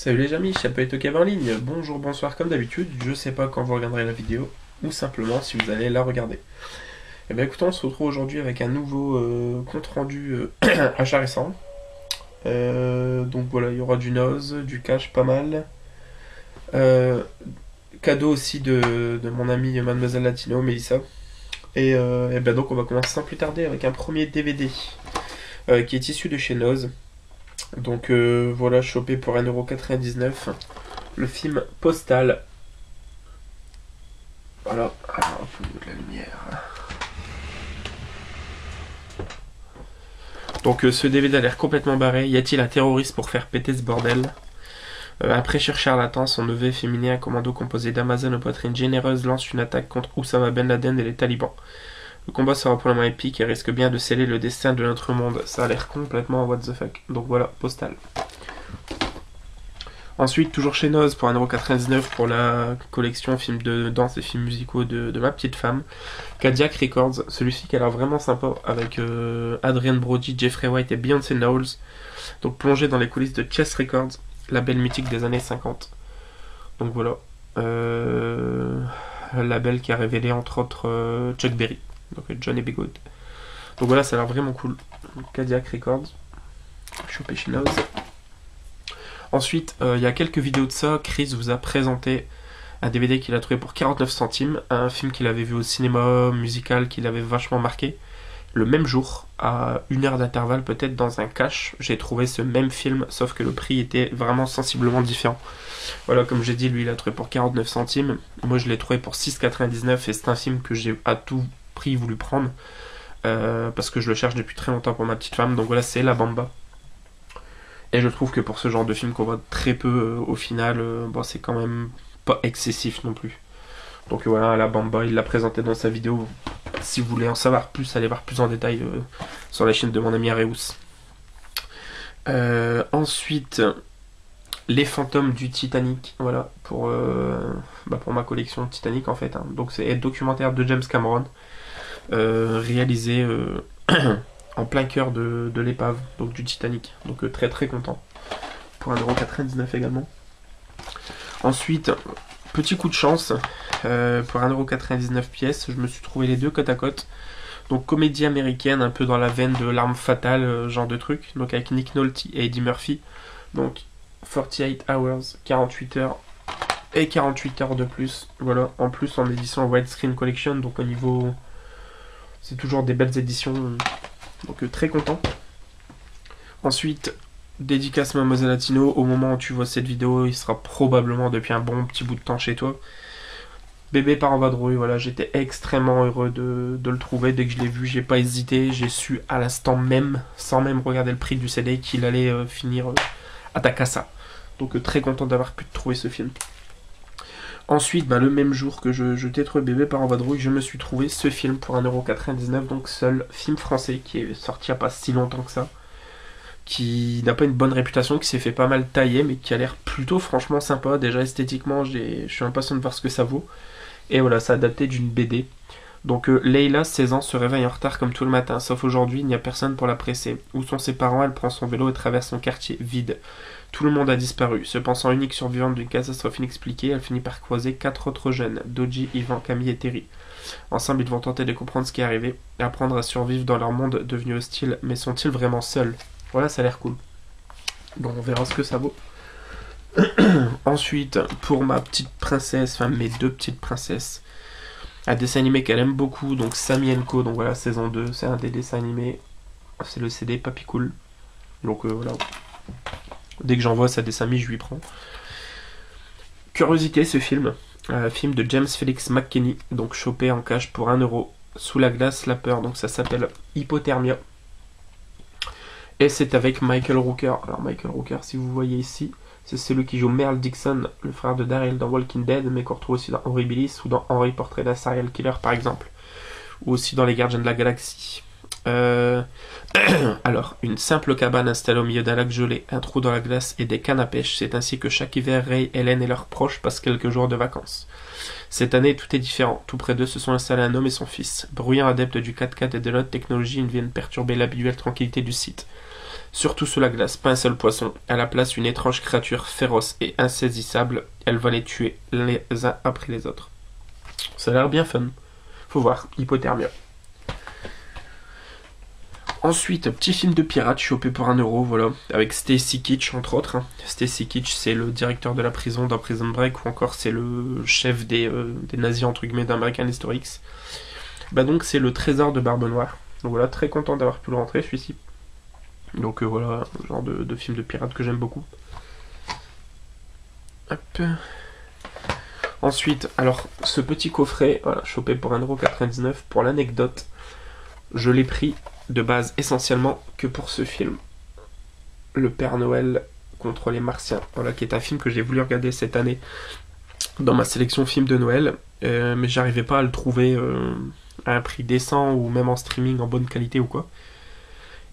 Salut les amis, ça peut être Kev en ligne. Bonjour, bonsoir, comme d'habitude. Je sais pas quand vous regarderez la vidéo, ou simplement si vous allez la regarder. Eh bien écoutez, on se retrouve aujourd'hui avec un nouveau compte rendu achat récent. Donc voilà, il y aura du nose, du cash pas mal. Euh, Cadeau aussi de mon ami Mademoiselle Latino, Melissa. Et bien donc on va commencer sans plus tarder avec un premier DVD qui est issu de chez Nose. Donc voilà, chopé pour 1,99€. Le film Postal. Voilà, alors un peu de la lumière. Donc ce DVD a l'air complètement barré. Y a-t-il un terroriste pour faire péter ce bordel? Après cher charlatan, son neveu féminin, un commando composé d'Amazon aux poitrines généreuses, lance une attaque contre Oussama Ben Laden et les talibans. Le combat sera pour le moins épique et risque bien de sceller le destin de notre monde. Ça a l'air complètement what the fuck. Donc voilà, Postal. Ensuite, toujours chez Noz pour 1,99€ pour la collection films de danse et films musicaux de ma petite femme. Cadillac Records, celui-ci qui a l'air vraiment sympa avec Adrian Brody, Jeffrey White et Beyoncé Knowles. Donc plongé dans les coulisses de Chess Records, label mythique des années 50. Donc voilà. Label qui a révélé entre autres Chuck Berry, donc Johnny B. Good. Donc voilà, ça a l'air vraiment cool. Cadillac Records, chopé chez Noz. Ensuite, il y a quelques vidéos de ça, Chris vous a présenté un DVD qu'il a trouvé pour 49 centimes, un film qu'il avait vu au cinéma musical qui l'avait vachement marqué. Le même jour, à 1 heure d'intervalle peut-être dans un cache, j'ai trouvé ce même film, sauf que le prix était vraiment sensiblement différent. Voilà, comme j'ai dit, lui il l'a trouvé pour 49 centimes, moi je l'ai trouvé pour 6,99 et c'est un film que j'ai à tout prix voulu prendre, parce que je le cherche depuis très longtemps pour ma petite femme, donc voilà, c'est La Bamba. Et je trouve que pour ce genre de film qu'on voit très peu au final, bon, c'est quand même pas excessif non plus. Donc voilà, La Bamba, il l'a présenté dans sa vidéo. Si vous voulez en savoir plus, allez voir plus en détail sur la chaîne de mon ami Areus. Ensuite, Les Fantômes du Titanic, voilà, pour ma collection Titanic en fait. Hein. Donc c'est un documentaire de James Cameron, réalisé en plein cœur de l'épave, donc du Titanic. Donc très très content. Pour 1,99€ également. Ensuite, petit coup de chance, pour 1,99€ pièce, je me suis trouvé les deux côte à côte. Donc comédie américaine, un peu dans la veine de L'Arme Fatale, genre de truc. Donc avec Nick Nolte et Eddie Murphy. Donc 48 Hours, 48 heures et 48 heures de plus. Voilà, en plus en édition Widescreen Collection, donc au niveau... C'est toujours des belles éditions. Donc très content. Ensuite, dédicace Mademoiselle Latino. Au moment où tu vois cette vidéo, il sera probablement depuis un bon petit bout de temps chez toi. Bébé par en vadrouille, voilà, j'étais extrêmement heureux de le trouver. Dès que je l'ai vu, j'ai pas hésité. J'ai su à l'instant même, sans même regarder le prix du CD, qu'il allait finir à ta casa. Donc très content d'avoir pu trouver ce film. Ensuite, le même jour que je t'ai trouvé Bébé par en vadrouille, je me suis trouvé ce film pour 1,99€, donc seul film français qui est sorti il n'y a pas si longtemps que ça, qui n'a pas une bonne réputation, qui s'est fait pas mal tailler, mais qui a l'air plutôt franchement sympa. Déjà esthétiquement, je suis impatient de voir ce que ça vaut. Et voilà, c'est adapté d'une BD. Donc Leïla, 16 ans, se réveille en retard comme tout le matin, sauf aujourd'hui, il n'y a personne pour la presser. Où sont ses parents? Elle prend son vélo et traverse son quartier vide. Tout le monde a disparu. Se pensant unique survivante d'une catastrophe inexpliquée, elle finit par croiser 4 autres jeunes, Doji, Yvan, Camille et Terry. Ensemble, ils vont tenter de comprendre ce qui est arrivé, apprendre à survivre dans leur monde devenu hostile, mais sont-ils vraiment seuls? Voilà, ça a l'air cool. Bon, on verra ce que ça vaut. Ensuite, pour ma petite princesse, enfin mes deux petites princesses, un dessin animé qu'elle aime beaucoup, donc Sami Co, donc voilà, saison 2, c'est un des dessins animés, c'est le CD Papy Cool. Donc voilà. Dès que j'envoie sa dessin animé, je lui prends. Curiosité, ce film. Film de James Felix McKinney, donc chopé en cash pour 1€. Sous la glace, la peur, donc ça s'appelle Hypothermia. Et c'est avec Michael Rooker. Alors Michael Rooker, si vous voyez ici, c'est celui qui joue Merle Dixon, le frère de Daryl dans Walking Dead, mais qu'on retrouve aussi dans Henry Billis ou dans Henry Portrait d'un serial killer par exemple. Ou aussi dans Les Gardiens de la Galaxie. Alors, une simple cabane installée au milieu d'un lac gelé, un trou dans la glace et des cannes à pêche. C'est ainsi que chaque hiver, Ray, Helen et leurs proches passent quelques jours de vacances. Cette année, tout est différent. Tout près d'eux se sont installés un homme et son fils. Bruyants adeptes du 4x4 et de l'autre technologie, ils viennent perturber l'habituelle tranquillité du site. Surtout sous la glace, pas un seul poisson. À la place, une étrange créature féroce et insaisissable. Elle va les tuer les uns après les autres. Ça a l'air bien fun. Faut voir, Hypothermia. Ensuite, petit film de pirate chopé pour 1€, voilà, avec Stacy Keach entre autres. Stacy Keach, c'est le directeur de la prison dans Prison Break, ou encore c'est le chef des nazis entre guillemets d'American History X. Bah donc c'est le trésor de Barbe Noire. Donc voilà, très content d'avoir pu le rentrer celui-ci. Donc voilà, genre de film de pirate que j'aime beaucoup. Hop. Ensuite, alors ce petit coffret, voilà, chopé pour 1,99€, pour l'anecdote, je l'ai pris de base essentiellement que pour ce film. Le Père Noël contre les Martiens, voilà, qui est un film que j'ai voulu regarder cette année dans ma sélection film de Noël, mais j'arrivais pas à le trouver à un prix décent ou même en streaming en bonne qualité ou quoi.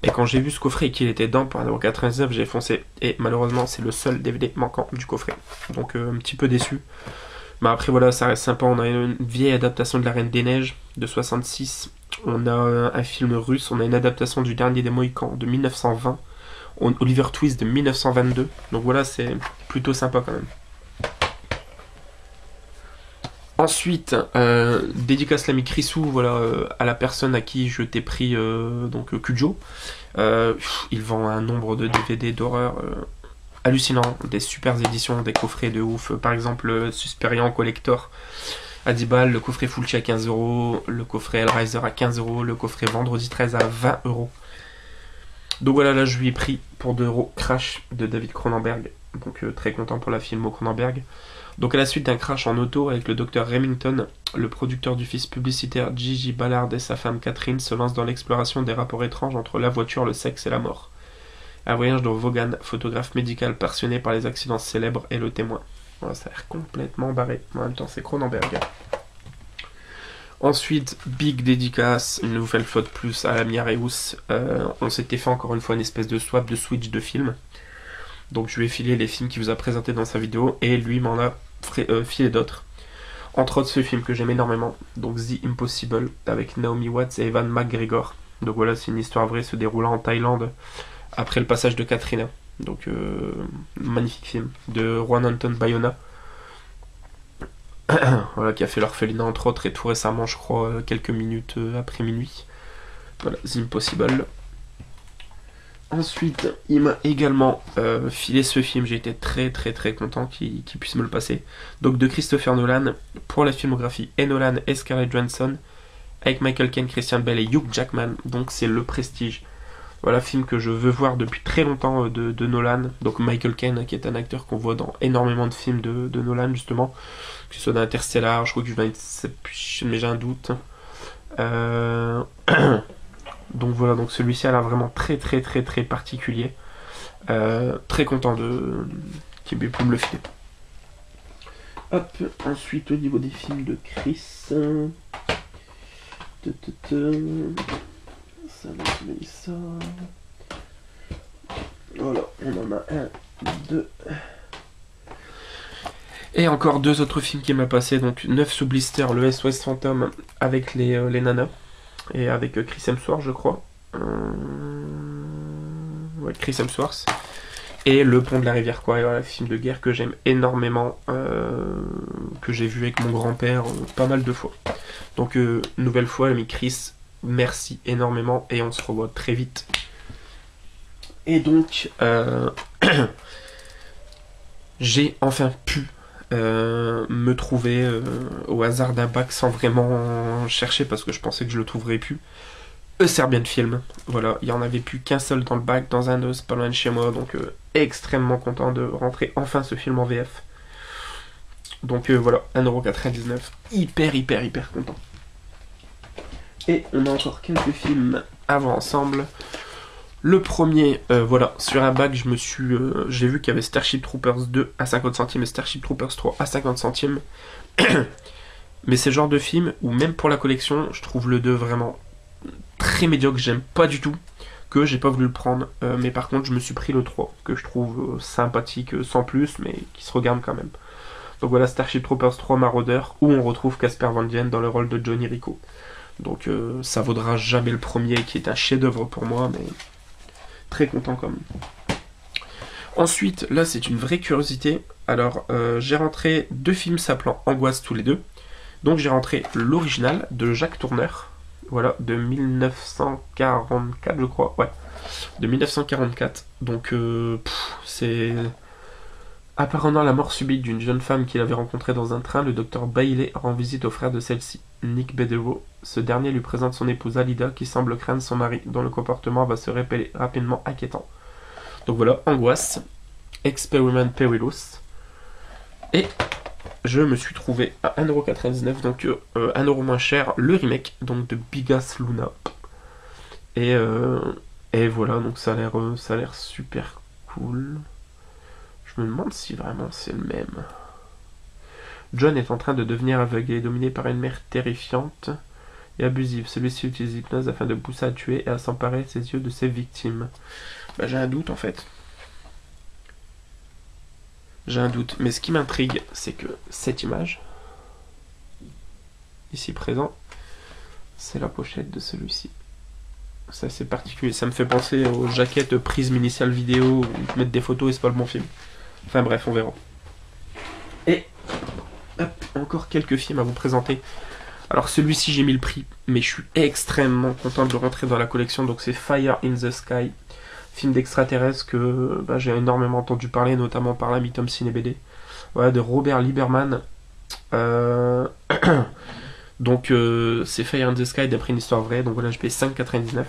Et quand j'ai vu ce coffret et qu'il était dedans pour 1,99€, j'ai foncé. Et malheureusement, c'est le seul DVD manquant du coffret. Donc un petit peu déçu. Mais après voilà, ça reste sympa. On a une vieille adaptation de La Reine des Neiges de 66. On a un film russe. On a une adaptation du Dernier des Mohicans de 1920. Oliver Twist de 1922. Donc voilà, c'est plutôt sympa quand même. Ensuite, dédicace l'ami Chrisou, voilà, à la personne à qui je t'ai pris donc Kujo. Il vend un nombre de DVD d'horreur hallucinant, des super éditions, des coffrets de ouf. Par exemple, Susperian Collector à 10 balles, le coffret Fulci à 15€, le coffret Hellraiser à 15€, le coffret Vendredi 13 à 20€. Donc voilà, là je lui ai pris pour 2€ Crash de David Cronenberg. Donc très content pour la filmo Cronenberg. Donc à la suite d'un crash en auto avec le docteur Remington, le producteur du fils publicitaire Gigi Ballard et sa femme Catherine se lancent dans l'exploration des rapports étranges entre la voiture, le sexe et la mort. Un voyage dont Vaughan, photographe médical passionné par les accidents célèbres, est le témoin. Voilà, ça a l'air complètement barré. En même temps, c'est Cronenberg. Ensuite, big dédicace, une nouvelle fois de plus à l'ami Areus. On s'était fait encore une fois une espèce de swap de switch de films. Donc je lui ai filé les films qu'il vous a présentés dans sa vidéo et lui m'en a filé d'autres. Entre autres ce film que j'aime énormément, donc The Impossible avec Naomi Watts et Evan McGregor. Donc voilà, c'est une histoire vraie se déroulant en Thaïlande après le passage de Katrina. Donc magnifique film de Juan Anton Bayona. Voilà, qui a fait l'orphelinat entre autres et tout récemment je crois quelques minutes après minuit. Voilà, The Impossible. Ensuite, il m'a également filé ce film, j'ai été très très très content qu'il puisse me le passer. Donc de Christopher Nolan, pour la filmographie, et Nolan et Scarlett Johansson, avec Michael Caine, Christian Bale et Hugh Jackman, donc c'est Le Prestige. Voilà, film que je veux voir depuis très longtemps de Nolan. Donc Michael Caine, qui est un acteur qu'on voit dans énormément de films de Nolan justement, que ce soit dans Interstellar, je crois que je vais Inception, mais j'ai un doute. Donc voilà, donc celui-ci a l'air vraiment très très très très particulier. Très content qu'il ait pu me le filer. Hop, ensuite au niveau des films de Chris. Ça, ça. Voilà, on en a un, deux. Et encore deux autres films qui m'a passé. Donc 9 sous blister, le SOS Phantom avec les nanas. Et avec Chris Hemsworth, je crois. Ouais, Chris Hemsworth. Et Le Pont de la Rivière Kwai, voilà, film de guerre que j'aime énormément, que j'ai vu avec mon grand-père pas mal de fois. Donc, nouvelle fois, ami Chris, merci énormément et on se revoit très vite. Et donc, j'ai enfin pu me trouver au hasard d'un bac sans vraiment chercher parce que je pensais que je le trouverais plus. Serbian Film, voilà, il n'y en avait plus qu'un seul dans le bac, dans un os, pas loin de chez moi, donc extrêmement content de rentrer enfin ce film en VF. Donc voilà, 1,99€, hyper content. Et on a encore quelques films à voir ensemble. Le premier, voilà, sur un bac, j'ai vu qu'il y avait Starship Troopers 2 à 50 centimes et Starship Troopers 3 à 50 centimes. Mais c'est le genre de film où même pour la collection, je trouve le 2 vraiment très médiocre, j'aime pas du tout, que j'ai pas voulu le prendre. Mais par contre, je me suis pris le 3, que je trouve sympathique sans plus, mais qui se regarde quand même. Donc voilà, Starship Troopers 3 Marauder, où on retrouve Casper Van Dien dans le rôle de Johnny Rico. Donc ça vaudra jamais le premier, qui est un chef-d'œuvre pour moi, mais très content quand même. Ensuite, là c'est une vraie curiosité. Alors j'ai rentré 2 films s'appelant Angoisse tous les deux. Donc j'ai rentré l'original de Jacques Tourneur. Voilà, de 1944 je crois. Ouais, de 1944. Donc c'est... Apparemment la mort subite d'une jeune femme qu'il avait rencontrée dans un train, le docteur Bailey rend visite au frère de celle-ci, Nick Bedero. Ce dernier lui présente son épouse Alida qui semble craindre son mari, dont le comportement va se révéler rapidement inquiétant. Donc voilà, Angoisse, Experiment Perilous. Et je me suis trouvé à 1,99€, donc 1€ moins cher, le remake donc de Bigas Luna. Et voilà, donc ça a l'air super cool. Je me demande si vraiment c'est le même. John est en train de devenir aveugle et est dominé par une mère terrifiante et abusive. Celui-ci utilise l'hypnose afin de pousser à tuer et à s'emparer de ses yeux de ses victimes. Bah, j'ai un doute en fait. J'ai un doute. Mais ce qui m'intrigue, c'est que cette image, ici présent, c'est la pochette de celui-ci. Ça c'est particulier. Ça me fait penser aux jaquettes Prism initial vidéo où ils mettent des photos et c'est pas le bon film. Enfin bref, on verra. Et hop, encore quelques films à vous présenter. Alors celui-ci j'ai mis le prix, mais je suis extrêmement content de le rentrer dans la collection. Donc c'est Fire in the Sky, film d'extraterrestres que j'ai énormément entendu parler, notamment par l'ami Tom Ciné BD. Voilà, de Robert Lieberman. Donc c'est Fire in the Sky d'après une histoire vraie. Donc voilà, je paye 5,99.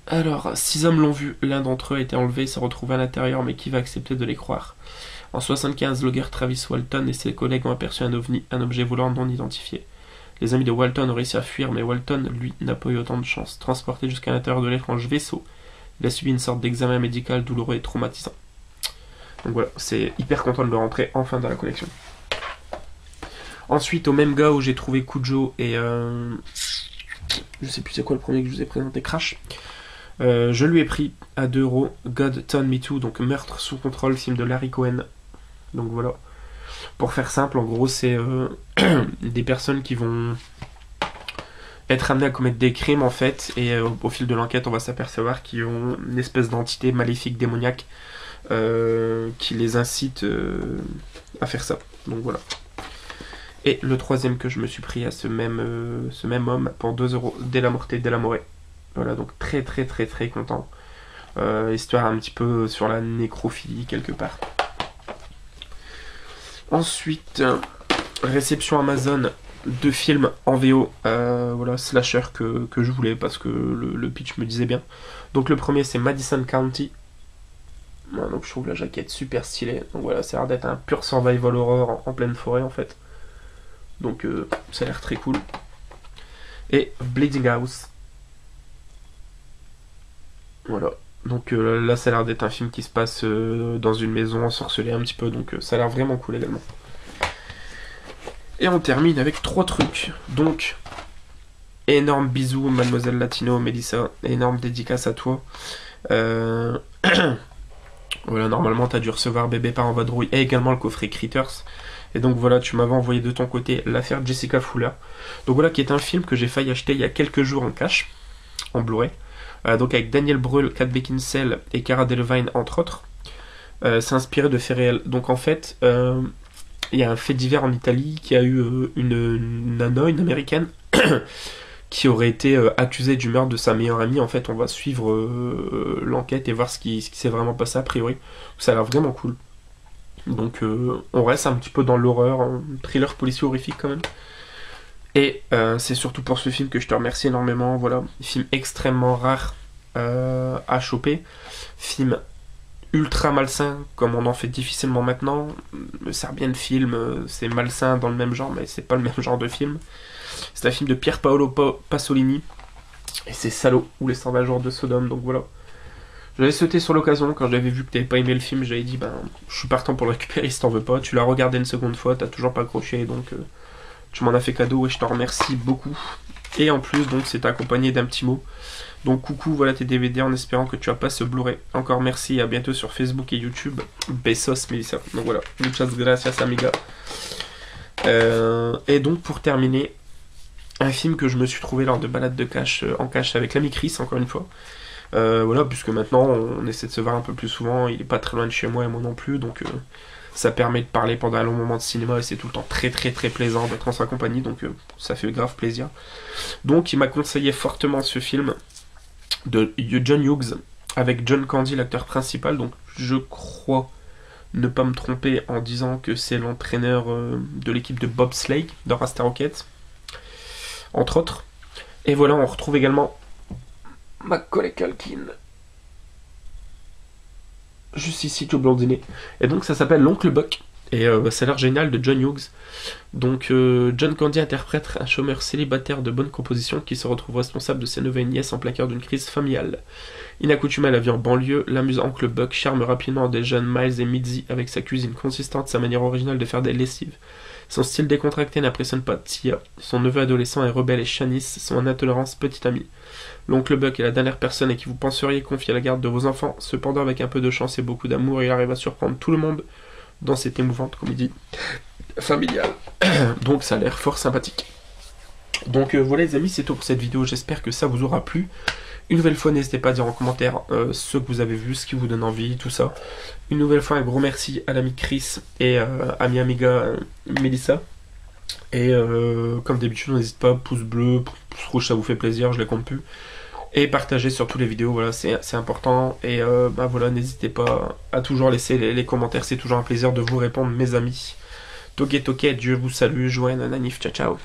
Alors, 6 hommes l'ont vu, l'un d'entre eux a été enlevé et s'est retrouvé à l'intérieur, mais qui va accepter de les croire? En 1975, le logger Travis Walton et ses collègues ont aperçu un ovni, un objet volant non identifié. Les amis de Walton ont réussi à fuir, mais Walton, lui, n'a pas eu autant de chance. Transporté jusqu'à l'intérieur de l'étrange vaisseau, il a subi une sorte d'examen médical douloureux et traumatisant. Donc voilà, c'est hyper content de le rentrer enfin dans la collection. Ensuite, au même gars où j'ai trouvé Cujo et... je sais plus c'est quoi le premier que je vous ai présenté, Crash. Je lui ai pris à 2€, God Turn Me To, donc Meurtre sous contrôle, film de Larry Cohen. Donc voilà. Pour faire simple, en gros, c'est des personnes qui vont être amenées à commettre des crimes en fait, et au fil de l'enquête, on va s'apercevoir qu'ils ont une espèce d'entité maléfique démoniaque qui les incite à faire ça. Donc voilà. Et le troisième que je me suis pris à ce même homme pour 2€, Della Morte Della More. Voilà, donc très content. Histoire un petit peu sur la nécrophilie quelque part. Ensuite, réception Amazon, 2 films en VO, voilà, slasher que je voulais parce que le pitch me disait bien. Donc le premier c'est Madison County. Voilà, donc je trouve la jaquette super stylée. Donc voilà, ça a l'air d'être un pur survival horror en pleine forêt en fait. Donc ça a l'air très cool. Et Bleeding House. Voilà, donc là ça a l'air d'être un film qui se passe dans une maison ensorcelée un petit peu, donc ça a l'air vraiment cool également. Et on termine avec 3 trucs, donc énorme bisous Mademoiselle Latino, Mélissa, énorme dédicace à toi. Voilà, normalement t'as dû recevoir Bébé par en vadrouille et également le coffret Critters. Et donc voilà, tu m'avais envoyé de ton côté l'affaire Jessica Fuller. Donc voilà, qui est un film que j'ai failli acheter il y a quelques jours en cash, en Blu-ray. Donc avec Daniel Brühl, Kate Beckinsale et Cara Delevingne entre autres. C'est inspiré de faits réels. Donc en fait, il y a un fait divers en Italie qui a eu une nana, une américaine, qui aurait été accusée du meurtre de sa meilleure amie. En fait, on va suivre l'enquête et voir ce qui s'est vraiment passé a priori. Ça a l'air vraiment cool. Donc on reste un petit peu dans l'horreur, un thriller policier horrifique quand même. Et c'est surtout pour ce film que je te remercie énormément. Voilà, film extrêmement rare à choper. Film ultra malsain, comme on en fait difficilement maintenant. Serbian film, c'est malsain dans le même genre, mais c'est pas le même genre de film. C'est un film de Pier Paolo Pasolini. Et c'est Salo, ou les 120 jours de Sodome, donc voilà. J'avais sauté sur l'occasion, quand j'avais vu que t'avais pas aimé le film, j'avais dit, ben, je suis partant pour le récupérer si t'en veux pas. Tu l'as regardé une seconde fois, t'as toujours pas accroché, donc... tu m'en as fait cadeau et je t'en remercie beaucoup. Et en plus, donc, c'est accompagné d'un petit mot. Donc, coucou, voilà tes DVD en espérant que tu as pas ce Blu-ray. Encore merci et à bientôt sur Facebook et YouTube. Besos, Melissa. Donc voilà, muchas gracias, amiga. Et donc, pour terminer, Un film que je me suis trouvé lors de balades de cash, en cash avec l'ami Chris, encore une fois. Voilà, puisque maintenant on essaie de se voir un peu plus souvent, il est pas très loin de chez moi et moi non plus, donc ça permet de parler pendant un long moment de cinéma et c'est tout le temps très très très plaisant d'être en sa compagnie, donc ça fait grave plaisir. Donc il m'a conseillé fortement ce film de John Hughes avec John Candy, l'acteur principal, donc je crois ne pas me tromper en disant que c'est l'entraîneur de l'équipe de bobsleigh dans Rasta Rocket, entre autres. Et voilà, on retrouve également Macaulay Culkin, juste ici, tout blondiné. Et donc ça s'appelle L'Oncle Buck. Et ça a l'air génial, de John Hughes. Donc John Candy interprète un chômeur célibataire de bonne composition qui se retrouve responsable de ses neveux et nièces en plein cœur d'une crise familiale. Inaccoutumé à la vie en banlieue, l'amusant Oncle Buck charme rapidement des jeunes Miles et Mitzi avec sa cuisine consistante, sa manière originale de faire des lessives. Son style décontracté n'impressionne pas Tia. Son neveu adolescent est rebelle et Shanice, son intolérance petite amie. L'oncle Buck est la dernière personne à qui vous penseriez confier la garde de vos enfants. Cependant, avec un peu de chance et beaucoup d'amour, il arrive à surprendre tout le monde dans cette émouvante comédie familiale. Donc ça a l'air fort sympathique. Donc voilà les amis, c'est tout pour cette vidéo, j'espère que ça vous aura plu. Une nouvelle fois, n'hésitez pas à dire en commentaire ce que vous avez vu, ce qui vous donne envie, tout ça. Une nouvelle fois, un gros merci à l'ami Chris et à mi amiga Melissa. Et comme d'habitude, n'hésitez pas, pouce bleu, pouce rouge, ça vous fait plaisir, je les compte plus. Et partagez surtout les vidéos, voilà, c'est important. Et bah voilà, n'hésitez pas à toujours laisser les commentaires, c'est toujours un plaisir de vous répondre, mes amis. Toké Toké, Dieu vous salue, Joanne, Nanif, ciao ciao.